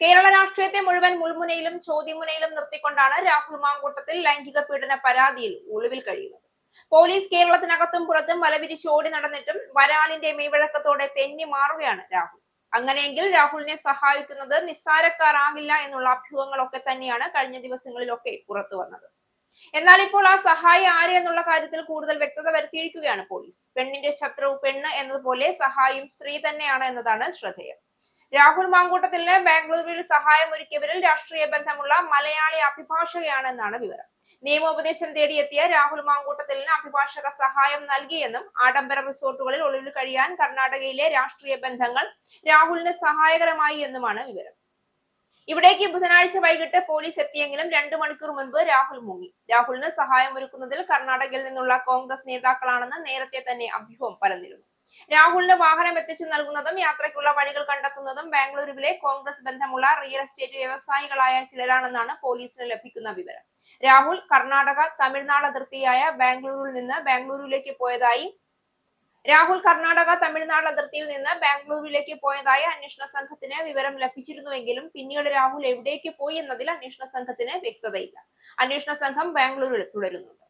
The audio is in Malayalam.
കേരള രാഷ്ട്രീയത്തെ മുഴുവൻ മുൾമുനയിലും ചോദ്യമുനയിലും നിർത്തിക്കൊണ്ടാണ് രാഹുൽ മാങ്കൂട്ടത്തിൽ ലൈംഗിക പീഡന പരാതിയിൽ ഒളിവിൽ കഴിയുന്നത്. പോലീസ് കേരളത്തിനകത്തും പുറത്തും വലവിരിച്ച് ഓടി നടന്നിട്ടും വരാലിന്റെ മെയ്വഴക്കത്തോടെ തെന്നി മാറുകയാണ് രാഹുൽ. അങ്ങനെയെങ്കിൽ രാഹുലിനെ സഹായിക്കുന്നത് നിസ്സാരക്കാരാകില്ല എന്നുള്ള അഭ്യൂഹങ്ങളൊക്കെ തന്നെയാണ് കഴിഞ്ഞ ദിവസങ്ങളിലൊക്കെ പുറത്തു വന്നത്. എന്നാൽ ഇപ്പോൾ ആ സഹായി ആര് എന്നുള്ള കാര്യത്തിൽ കൂടുതൽ വ്യക്തത വരുത്തിയിരിക്കുകയാണ് പോലീസ്. പെണ്ണിന്റെ ശത്രു പെണ്ണ് എന്നതുപോലെ സഹായിയും സ്ത്രീ തന്നെയാണ് എന്നതാണ് ശ്രദ്ധേയം. രാഹുൽ മാങ്കൂട്ടത്തിന് ബാംഗ്ലൂരിൽ സഹായമൊരുക്കിയവരിൽ രാഷ്ട്രീയ ബന്ധമുള്ള മലയാളി അഭിഭാഷകയാണെന്നാണ് വിവരം. നിയമോപദേശം തേടിയെത്തിയ രാഹുൽ മാങ്കൂട്ടത്തിന് അഭിഭാഷക സഹായം നൽകിയെന്നും ആഡംബര റിസോർട്ടുകളിൽ ഒളിവിൽ കഴിയാൻ കർണാടകയിലെ രാഷ്ട്രീയ ബന്ധങ്ങൾ രാഹുലിന് സഹായകരമായി എന്നുമാണ് വിവരം. ഇവിടേക്ക് ബുധനാഴ്ച വൈകിട്ട് പോലീസ് എത്തിയെങ്കിലും 2 മണിക്കൂർ മുൻപ് രാഹുൽ മുങ്ങി. രാഹുലിന് സഹായമൊരുക്കുന്നതിൽ കർണാടകയിൽ നിന്നുള്ള കോൺഗ്രസ് നേതാക്കളാണെന്ന് നേരത്തെ തന്നെ അഭ്യൂഹം പരന്നിരുന്നു. രാഹുലിന് വാഹനം എത്തിച്ചു നൽകുന്നതും യാത്രയ്ക്കുള്ള വഴികൾ കണ്ടെത്തുന്നതും ബാംഗ്ലൂരുവിലെ കോൺഗ്രസ് ബന്ധമുള്ള റിയൽ എസ്റ്റേറ്റ് വ്യവസായികളായ ചിലരാണെന്നാണ് പോലീസിന് ലഭിക്കുന്ന വിവരം. രാഹുൽ കർണാടക തമിഴ്നാട് അതിർത്തിയായ ബാംഗ്ലൂരിൽ നിന്ന് ബാംഗ്ലൂരിലേക്ക് പോയതായി അന്വേഷണ സംഘത്തിന് വിവരം ലഭിച്ചിരുന്നുവെങ്കിലും പിന്നീട് രാഹുൽ എവിടേക്ക് പോയി എന്നതിൽ അന്വേഷണ സംഘത്തിന് വ്യക്തതയില്ല. അന്വേഷണ സംഘം ബാംഗ്ലൂരിൽ തുടരുന്നുണ്ട്.